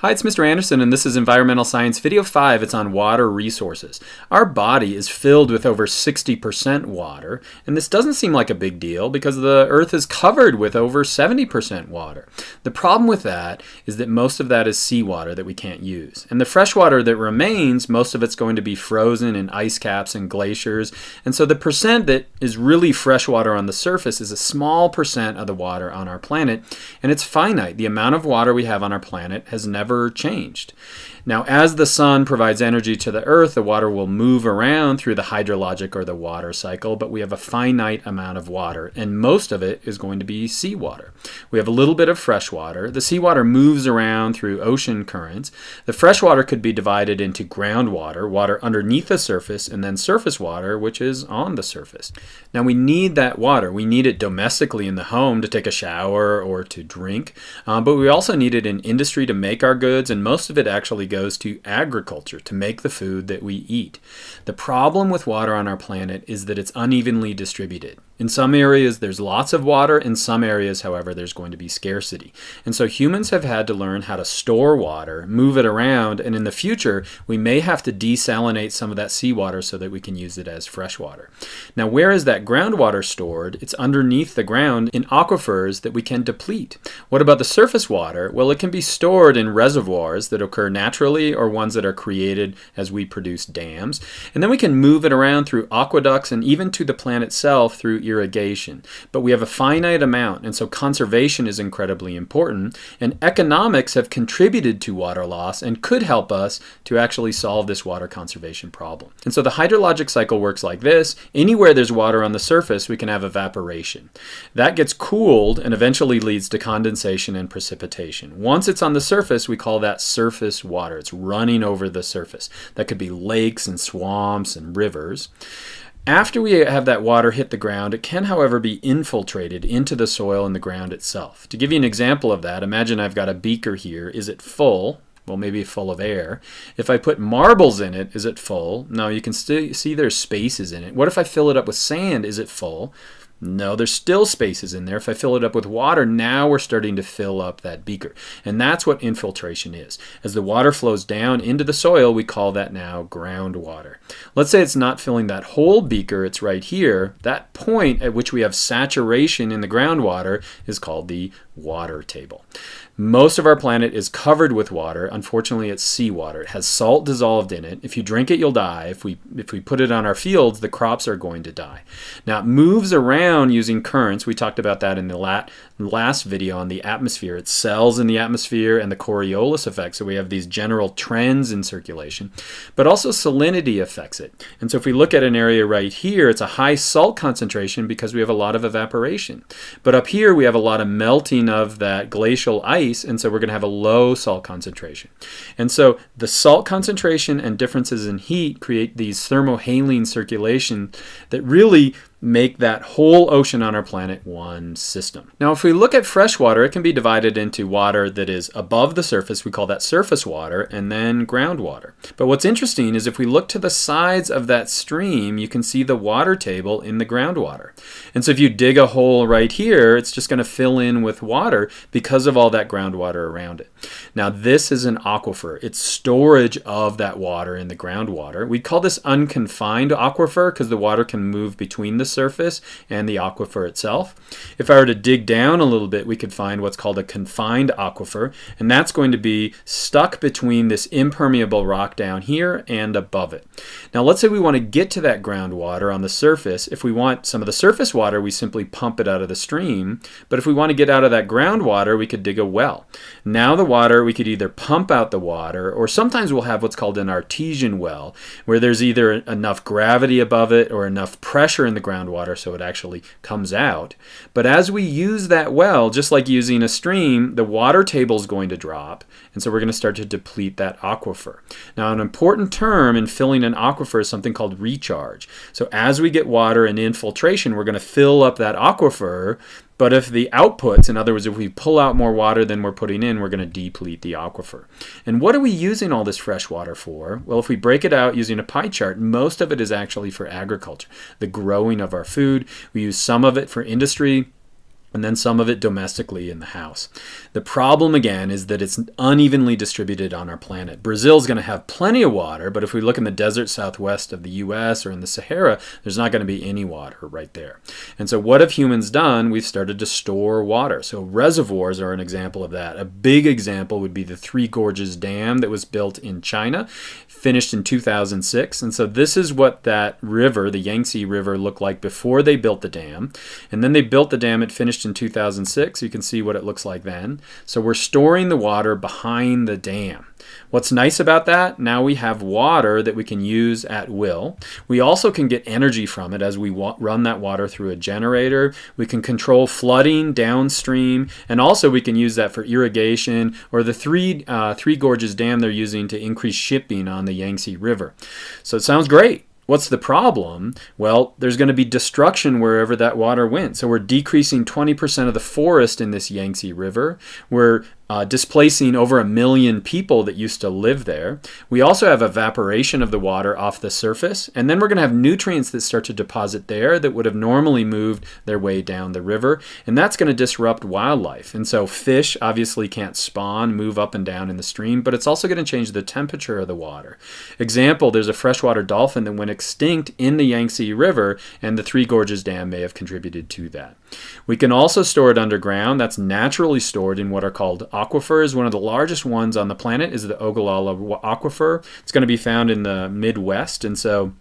Hi, it's Mr. Anderson, and this is Environmental Science Video 5. It's on water resources. Our body is filled with over 60% water, and this doesn't seem like a big deal because the Earth is covered with over 70% water. The problem with that is that most of that is seawater that we can't use. And the fresh water that remains, most of it's going to be frozen in ice caps and glaciers, and so the percent that is really fresh water on the surface is a small percent of the water on our planet, and it's finite. The amount of water we have on our planet has never changed. Now, as the sun provides energy to the earth, the water will move around through the hydrologic or the water cycle, but we have a finite amount of water, and most of it is going to be seawater. We have a little bit of fresh water. The seawater moves around through ocean currents. The fresh water could be divided into groundwater, water underneath the surface, and then surface water, which is on the surface. Now, we need that water. We need it domestically in the home to take a shower or to drink, but we also need it in industry to make our goods, and most of it actually goes to agriculture to make the food that we eat. The problem with water on our planet is that it's unevenly distributed. In some areas there's lots of water, in some areas, however, there's going to be scarcity. And so humans have had to learn how to store water, move it around, and in the future we may have to desalinate some of that seawater so that we can use it as fresh water. Now, where is that groundwater stored? It's underneath the ground in aquifers that we can deplete. What about the surface water? Well, it can be stored in reservoirs that occur naturally or ones that are created as we produce dams. And then we can move it around through aqueducts and even to the plant itself through irrigation. But we have a finite amount, and so conservation is incredibly important, and economics have contributed to water loss and could help us to actually solve this water conservation problem. And so the hydrologic cycle works like this. Anywhere there's water on the surface, we can have evaporation. That gets cooled and eventually leads to condensation and precipitation. Once it's on the surface, we call that surface water. It's running over the surface. That could be lakes and swamps and rivers. After we have that water hit the ground, it can, however, be infiltrated into the soil and the ground itself. To give you an example of that, imagine I've got a beaker here. Is it full? Well, maybe full of air. If I put marbles in it, is it full? No, you can still see there's spaces in it. What if I fill it up with sand? Is it full? No, there's still spaces in there. If I fill it up with water, now we're starting to fill up that beaker. And that's what infiltration is. As the water flows down into the soil, we call that now groundwater. Let's say it's not filling that whole beaker, it's right here. That point at which we have saturation in the groundwater is called the water table. Most of our planet is covered with water. Unfortunately, it's seawater. It has salt dissolved in it. If you drink it, you'll die. If we put it on our fields, the crops are going to die. Now, it moves around using currents. We talked about that in the last video on the atmosphere. It cells in the atmosphere and the Coriolis effect. So we have these general trends in circulation. But also salinity affects it. And so if we look at an area right here, it's a high salt concentration because we have a lot of evaporation. But up here, we have a lot of melting of that glacial ice, and so we're going to have a low salt concentration. And so the salt concentration and differences in heat create these thermohaline circulation that really make that whole ocean on our planet one system. Now, if we look at fresh water, it can be divided into water that is above the surface. We call that surface water, and then groundwater. But what's interesting is if we look to the sides of that stream, you can see the water table in the groundwater. And so if you dig a hole right here, it's just going to fill in with water because of all that groundwater around it. Now, this is an aquifer. It's storage of that water in the groundwater. We call this unconfined aquifer because the water can move between the surface and the aquifer itself. If I were to dig down a little bit, we could find what's called a confined aquifer, and that's going to be stuck between this impermeable rock down here and above it. Now, let's say we want to get to that groundwater on the surface. If we want some of the surface water, we simply pump it out of the stream, but if we want to get out of that groundwater, we could dig a well. Now the water, we could either pump out the water, or sometimes we'll have what's called an artesian well, where there's either enough gravity above it or enough pressure in the groundwater so it actually comes out. But as we use that well, just like using a stream, the water table is going to drop, and so we're going to start to deplete that aquifer. Now, an important term in filling an aquifer is something called recharge. So as we get water and infiltration, we're going to fill up that aquifer. But if the outputs, in other words, if we pull out more water than we're putting in, we're going to deplete the aquifer. And what are we using all this fresh water for? Well, if we break it out using a pie chart, most of it is actually for agriculture, the growing of our food. We use some of it for industry. and then some of it domestically in the house. The problem again is that it's unevenly distributed on our planet. Brazil's going to have plenty of water, but if we look in the desert southwest of the US or in the Sahara, there's not going to be any water right there. And so what have humans done? We've started to store water. So reservoirs are an example of that. A big example would be the Three Gorges Dam that was built in China, finished in 2006. And so this is what that river, the Yangtze River, looked like before they built the dam. And then they built the dam, it finished in 2006. You can see what it looks like then. So we're storing the water behind the dam. What's nice about that? Now we have water that we can use at will. We also can get energy from it as we run that water through a generator. We can control flooding downstream, and also we can use that for irrigation or the Three Gorges Dam they're using to increase shipping on the Yangtze River. So it sounds great. What's the problem? Well, there's going to be destruction wherever that water went. So we're decreasing 20% of the forest in this Yangtze River. We're displacing over 1 million people that used to live there. We also have evaporation of the water off the surface, and then we're going to have nutrients that start to deposit there that would have normally moved their way down the river, and that's going to disrupt wildlife. And so fish obviously can't spawn, move up and down in the stream, but it's also going to change the temperature of the water. Example, there's a freshwater dolphin that went extinct in the Yangtze River, and the Three Gorges Dam may have contributed to that. We can also store it underground. That's naturally stored in what are called aquifers. One of the largest ones on the planet is the Ogallala Aquifer. It's going to be found in the Midwest, and so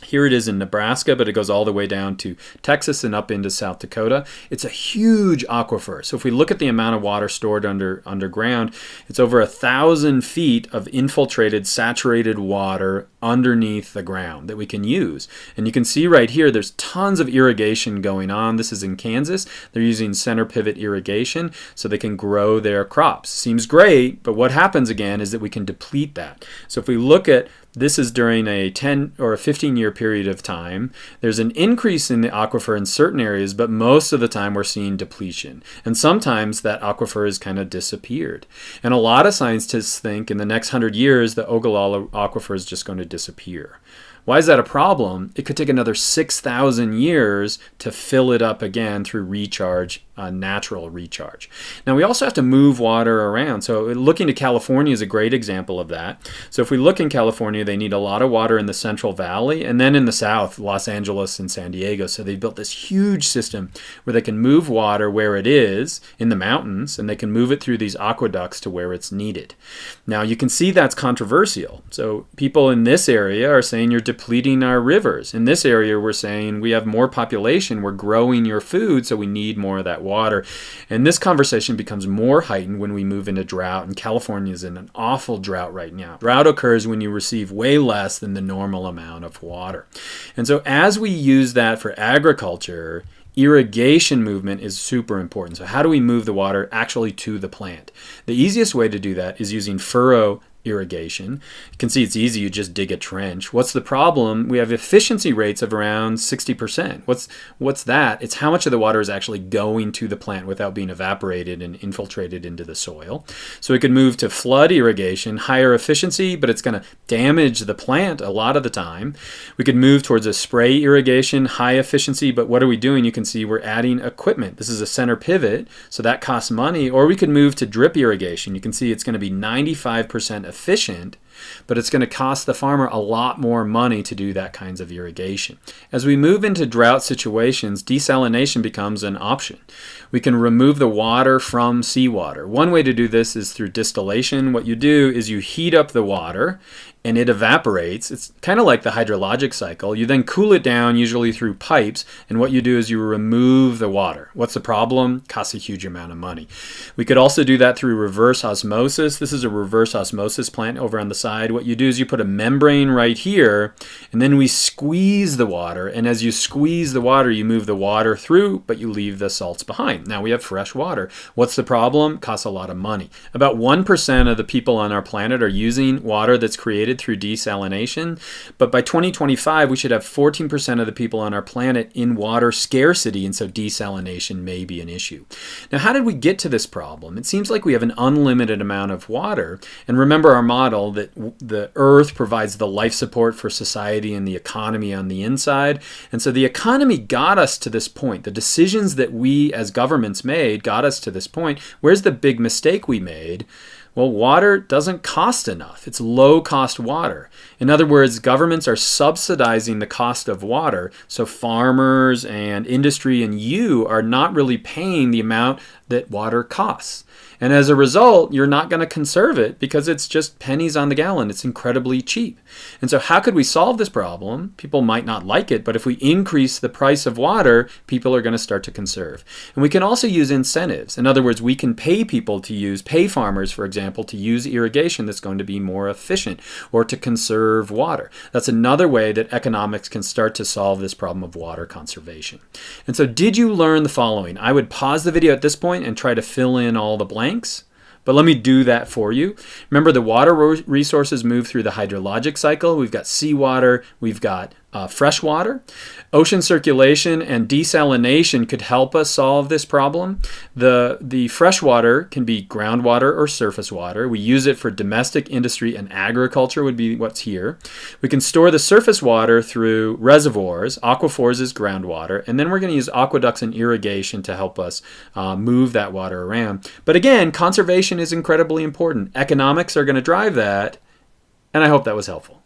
here it is in Nebraska, but it goes all the way down to Texas and up into South Dakota. It's a huge aquifer. So if we look at the amount of water stored underground, it's over 1,000 feet of infiltrated, saturated water underneath the ground that we can use. And you can see right here, there's tons of irrigation going on. This is in Kansas. They're using center pivot irrigation so they can grow their crops. Seems great, but what happens again is that we can deplete that. So if we look at this is during a 10 or a 15-year period of time. There's an increase in the aquifer in certain areas, but most of the time we're seeing depletion. And sometimes that aquifer has kind of disappeared. And a lot of scientists think in the next 100 years, the Ogallala Aquifer is just going to disappear. Why is that a problem? It could take another 6,000 years to fill it up again through recharge, natural recharge. Now we also have to move water around. So looking to California is a great example of that. So if we look in California, they need a lot of water in the Central Valley and then in the south, Los Angeles and San Diego. So they built this huge system where they can move water where it is in the mountains and they can move it through these aqueducts to where it's needed. Now you can see that's controversial. So people in this area are saying you're depleting our rivers. In this area, we're saying we have more population, we're growing your food, so we need more of that water. And this conversation becomes more heightened when we move into drought, and California is in an awful drought right now. Drought occurs when you receive way less than the normal amount of water. And so as we use that for agriculture, irrigation movement is super important. So how do we move the water actually to the plant? The easiest way to do that is using furrow irrigation. You can see it's easy, you just dig a trench. What's the problem? We have efficiency rates of around 60%. What's that? It's how much of the water is actually going to the plant without being evaporated and infiltrated into the soil. So we could move to flood irrigation, higher efficiency, but it's going to damage the plant a lot of the time. We could move towards a spray irrigation, high efficiency, but what are we doing? You can see we're adding equipment. This is a center pivot, so that costs money. Or we could move to drip irrigation. You can see it's going to be 95% efficient, but it's going to cost the farmer a lot more money to do that kinds of irrigation. As we move into drought situations, desalination becomes an option. We can remove the water from seawater. One way to do this is through distillation. What you do is you heat up the water and it evaporates. It's kind of like the hydrologic cycle. You then cool it down, usually through pipes, and what you do is you remove the water. What's the problem? Costs a huge amount of money. We could also do that through reverse osmosis. This is a reverse osmosis plant over on the side. What you do is you put a membrane right here, and then we squeeze the water, and as you squeeze the water, you move the water through, but you leave the salts behind. Now we have fresh water. What's the problem? Costs a lot of money. About 1% of the people on our planet are using water that's created through desalination, but by 2025 we should have 14% of the people on our planet in water scarcity, and so desalination may be an issue. Now how did we get to this problem? It seems like we have an unlimited amount of water, and remember our model that that the earth provides the life support for society and the economy on the inside. And so the economy got us to this point. The decisions that we as governments made got us to this point. Where's the big mistake we made? Well, water doesn't cost enough. It's low-cost water. In other words, governments are subsidizing the cost of water, so farmers and industry and you are not really paying the amount that water costs. And as a result, you're not going to conserve it because it's just pennies on the gallon. It's incredibly cheap. And so how could we solve this problem? People might not like it, but if we increase the price of water, people are going to start to conserve. And we can also use incentives. In other words, we can pay people to pay farmers, for example, to use irrigation that's going to be more efficient or to conserve water. That's another way that economics can start to solve this problem of water conservation. And so did you learn the following? I would pause the video at this point and try to fill in all the blanks. But let me do that for you. Remember, the water resources move through the hydrologic cycle. We've got seawater, we've got fresh water. Ocean circulation and desalination could help us solve this problem. The fresh water can be groundwater or surface water. We use it for domestic industry and agriculture would be what's here. We can store the surface water through reservoirs. Aquifers is groundwater. And then we're going to use aqueducts and irrigation to help us move that water around. But again, conservation is incredibly important. Economics are going to drive that. And I hope that was helpful.